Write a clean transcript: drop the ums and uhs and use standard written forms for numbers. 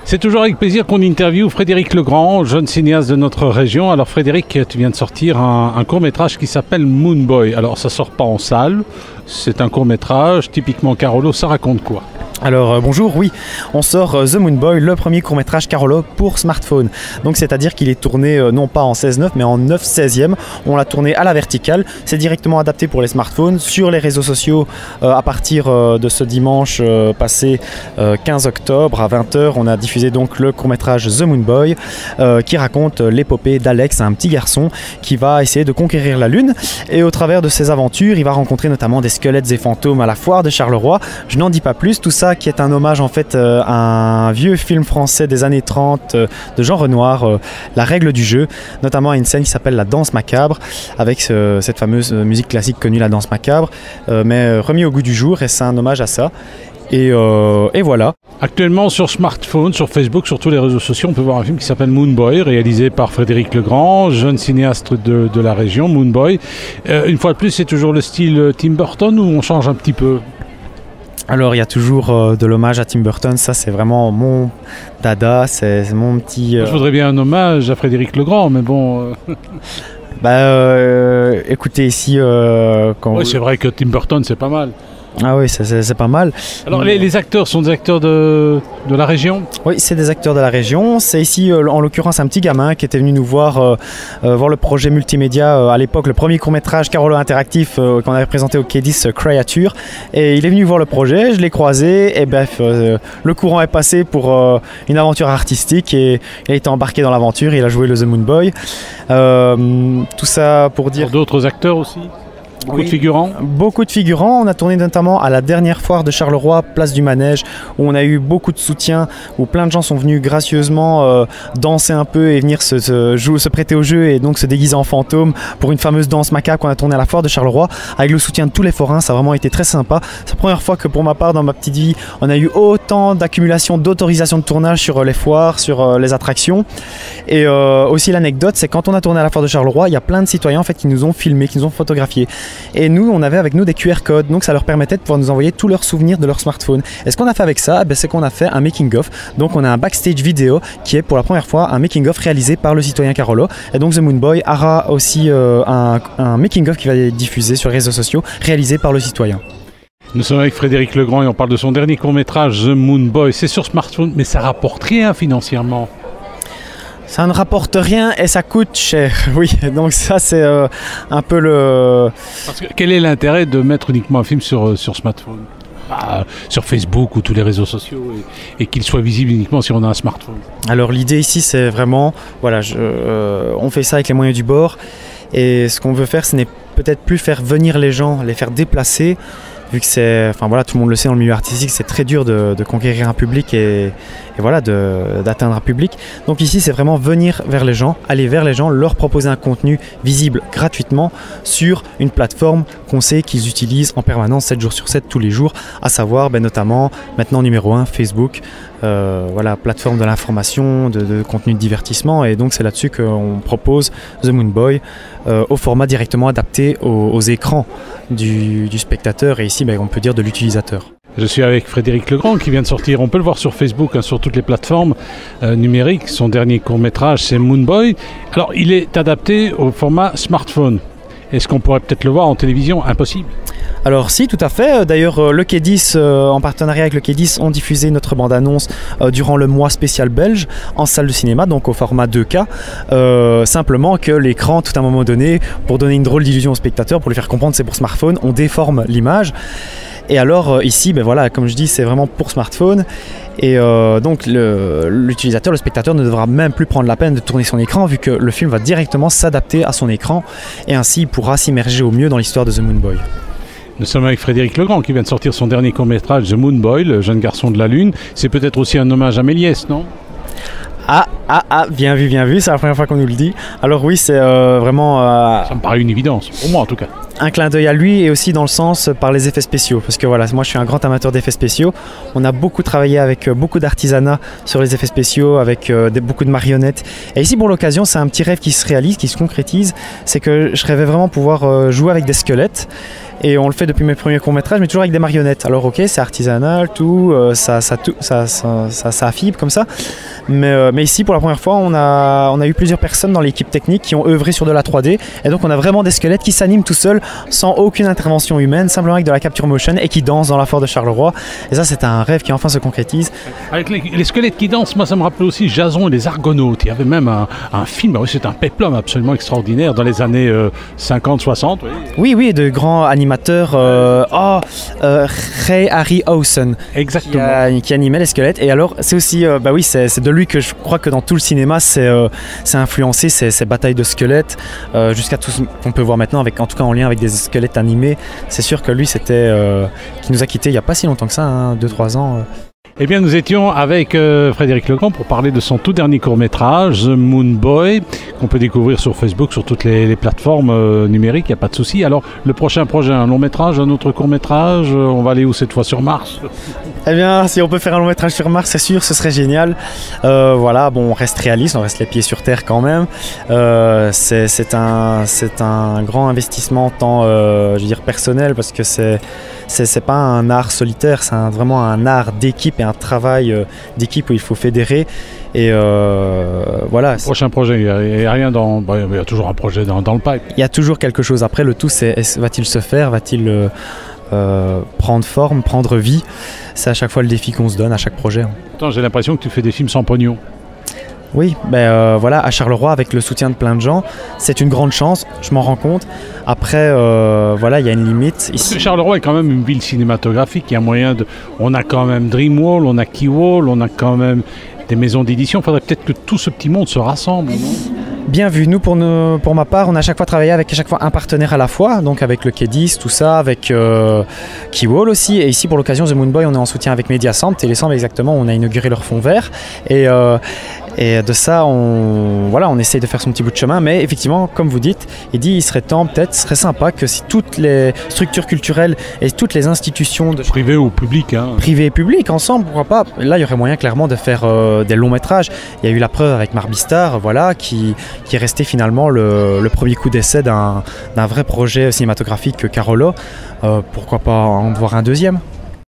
C'est toujours avec plaisir qu'on interviewe Frédéric Legrand, jeune cinéaste de notre région. Alors Frédéric, tu viens de sortir un court-métrage qui s'appelle Moon Boy. Alors ça sort pas en salle, c'est un court-métrage typiquement Carolo, ça raconte quoi ? Alors bonjour, oui, on sort The Moon Boy, le premier court-métrage Carolo pour smartphone. Donc c'est-à-dire qu'il est tourné non pas en 16:9 mais en 9/16e. On l'a tourné à la verticale, c'est directement adapté pour les smartphones. Sur les réseaux sociaux, à partir de ce dimanche passé 15 octobre à 20h, on a diffusé donc le court-métrage The Moon Boy qui raconte l'épopée d'Alex, un petit garçon qui va essayer de conquérir la Lune. Et au travers de ses aventures, il va rencontrer notamment des squelettes et fantômes à la foire de Charleroi. Je n'en dis pas plus, tout ça qui est un hommage en fait à un vieux film français des années 30 de Jean Renoir, La règle du jeu, notamment à une scène qui s'appelle La danse macabre, avec cette fameuse musique classique connue, La danse macabre, mais remis au goût du jour, et c'est un hommage à ça. Et voilà. Actuellement sur smartphone, sur Facebook, sur tous les réseaux sociaux, on peut voir un film qui s'appelle Moon Boy, réalisé par Frédéric Legrand, jeune cinéaste de la région, Moon Boy. Une fois de plus, c'est toujours le style Tim Burton ou on change un petit peu ? Alors il y a toujours de l'hommage à Tim Burton, ça c'est vraiment mon dada, c'est mon petit... Je voudrais bien un hommage à Frédéric Legrand, mais bon... écoutez ici... Oui, c'est vrai que Tim Burton c'est pas mal. Ah oui, c'est pas mal. Alors les acteurs sont des acteurs de la région ? Oui, c'est des acteurs de la région. C'est ici, en l'occurrence, un petit gamin qui était venu nous voir le projet multimédia à l'époque, le premier court-métrage Carolo Interactif qu'on avait présenté au K10 Créature. Et il est venu voir le projet, je l'ai croisé, et bref, le courant est passé pour une aventure artistique et il a été embarqué dans l'aventure, il a joué le The Moon Boy. Tout ça pour dire... D'autres acteurs aussi ? Beaucoup de figurants ? Beaucoup de figurants. On a tourné notamment à la dernière foire de Charleroi, place du Manège, où on a eu beaucoup de soutien, où plein de gens sont venus gracieusement danser un peu et venir se prêter au jeu et donc se déguiser en fantôme pour une fameuse danse macabre qu'on a tournée à la foire de Charleroi, avec le soutien de tous les forains. Ça a vraiment été très sympa. C'est la première fois que pour ma part, dans ma petite vie, on a eu autant d'accumulation d'autorisation de tournage sur les foires, sur les attractions. Et aussi l'anecdote, c'est quand on a tourné à la foire de Charleroi, il y a plein de citoyens en fait, qui nous ont filmés, qui nous ont photographiés. Et nous, on avait avec nous des QR codes, donc ça leur permettait de pouvoir nous envoyer tous leurs souvenirs de leur smartphone. Et ce qu'on a fait avec ça, c'est qu'on a fait un making-of. Donc on a un backstage vidéo qui est pour la première fois un making-of réalisé par le citoyen Carolo. Et donc The Moon Boy aura aussi un making-of qui va être diffusé sur les réseaux sociaux, réalisé par le citoyen. Nous sommes avec Frédéric Legrand et on parle de son dernier court-métrage The Moon Boy. C'est sur smartphone, mais ça rapporte rien financièrement. Ça ne rapporte rien et ça coûte cher, oui, donc ça c'est un peu le... Parce que, quel est l'intérêt de mettre uniquement un film sur smartphone ? Sur Facebook ou tous les réseaux sociaux et qu'il soit visible uniquement si on a un smartphone ? Alors l'idée ici c'est vraiment, voilà, on fait ça avec les moyens du bord et ce qu'on veut faire ce n'est peut-être plus faire venir les gens, les faire déplacer, vu que c'est, enfin voilà, tout le monde le sait dans le milieu artistique, c'est très dur de conquérir un public et voilà, d'atteindre un public. Donc ici, c'est vraiment venir vers les gens, aller vers les gens, leur proposer un contenu visible gratuitement sur une plateforme qu'on sait qu'ils utilisent en permanence, 7 jours sur 7, tous les jours, à savoir notamment, maintenant numéro 1, Facebook, voilà, plateforme de l'information, de contenu de divertissement, et donc c'est là-dessus qu'on propose The Moon Boy au format directement adapté aux écrans du spectateur et ici on peut dire de l'utilisateur. Je suis avec Frédéric Legrand qui vient de sortir, on peut le voir sur Facebook, sur toutes les plateformes numériques. Son dernier court-métrage c'est Moon Boy. Alors il est adapté au format smartphone. Est-ce qu'on pourrait peut-être le voir en télévision ? Impossible. Alors si, tout à fait. D'ailleurs, le K10, en partenariat avec le K10, ont diffusé notre bande-annonce durant le mois spécial belge en salle de cinéma, donc au format 2K. Simplement que l'écran, tout à un moment donné, pour donner une drôle d'illusion au spectateur, pour lui faire comprendre que c'est pour smartphone, on déforme l'image. Et alors ici, voilà, comme je dis, c'est vraiment pour smartphone. Et donc l'utilisateur, le spectateur ne devra même plus prendre la peine de tourner son écran vu que le film va directement s'adapter à son écran et ainsi il pourra s'immerger au mieux dans l'histoire de The Moon Boy. Nous sommes avec Frédéric Legrand qui vient de sortir son dernier court-métrage The Moon Boy, le jeune garçon de la Lune. C'est peut-être aussi un hommage à Méliès, non ? Bien vu, c'est la première fois qu'on nous le dit. Alors oui, c'est vraiment... Ça me paraît une évidence, pour moi en tout cas. Un clin d'œil à lui et aussi dans le sens par les effets spéciaux. Parce que voilà, moi je suis un grand amateur d'effets spéciaux. On a beaucoup travaillé avec beaucoup d'artisanat sur les effets spéciaux, avec beaucoup de marionnettes. Et ici pour l'occasion, c'est un petit rêve qui se réalise, qui se concrétise. C'est que je rêvais vraiment pouvoir jouer avec des squelettes. Et on le fait depuis mes premiers courts-métrages, mais toujours avec des marionnettes. Alors ok, c'est artisanal, tout, ça fibre comme ça. Mais ici, pour la première fois, on a eu plusieurs personnes dans l'équipe technique qui ont œuvré sur de la 3D. Et donc on a vraiment des squelettes qui s'animent tout seuls, sans aucune intervention humaine, simplement avec de la capture motion et qui dansent dans la foire de Charleroi. Et ça, c'est un rêve qui enfin se concrétise. Avec les squelettes qui dansent, moi ça me rappelle aussi Jason et les Argonautes. Il y avait même un film, c'est un péplum absolument extraordinaire dans les années 50-60. Oui, de grands animateurs. Ray Harryhausen. Exactement. Qui animait les squelettes. Et alors, c'est aussi, c'est de lui que je crois que dans tout le cinéma, c'est influencé ces batailles de squelettes, jusqu'à tout ce qu'on peut voir maintenant, en tout cas en lien avec des squelettes animés. C'est sûr que lui, c'était qui nous a quittés il n'y a pas si longtemps que ça, 2-3 ans. Eh bien, nous étions avec Frédéric Legrand pour parler de son tout dernier court-métrage, The Moon Boy, qu'on peut découvrir sur Facebook, sur toutes les plateformes numériques, il n'y a pas de souci. Alors, le prochain projet, un long-métrage, un autre court-métrage, on va aller où cette fois, sur Mars? Eh bien, si on peut faire un long-métrage sur Mars, c'est sûr, ce serait génial. On reste réaliste, on reste les pieds sur terre quand même. C'est un grand investissement, tant personnel, parce que c'est pas un art solitaire, c'est vraiment un art d'équipe et un travail d'équipe où il faut fédérer. Et voilà. Prochain projet, il n'y a rien dans. Il y a toujours un projet dans le pipe. Il y a toujours quelque chose. Après, le tout, va-t-il se faire? Va-t-il prendre forme, prendre vie? C'est à chaque fois le défi qu'on se donne à chaque projet. Attends, j'ai l'impression que tu fais des films sans pognon. Oui, à Charleroi, avec le soutien de plein de gens, c'est une grande chance, je m'en rends compte. Après, il y a une limite. Ici. Charleroi est quand même une ville cinématographique, il y a moyen de... On a quand même Dreamwall, on a Keywall, on a quand même des maisons d'édition. Il faudrait peut-être que tout ce petit monde se rassemble, non ? Bien vu. Nous, pour ma part, on a à chaque fois travaillé avec un partenaire à la fois, donc avec le K10, tout ça, avec Keywall aussi. Et ici, pour l'occasion, The Moon Boy, on est en soutien avec Mediasamp, Télésamp exactement. On a inauguré leur fond vert. Et de ça, on essaye de faire son petit bout de chemin. Mais effectivement, comme vous dites, il serait temps, peut-être, ce serait sympa que si toutes les structures culturelles et toutes les institutions privées ou publiques, privées et publiques, ensemble, pourquoi pas. Là, il y aurait moyen clairement de faire des longs métrages. Il y a eu la preuve avec Marbistar, qui est resté finalement le premier coup d'essai d'un vrai projet cinématographique Carolo. Pourquoi pas en voir un deuxième ?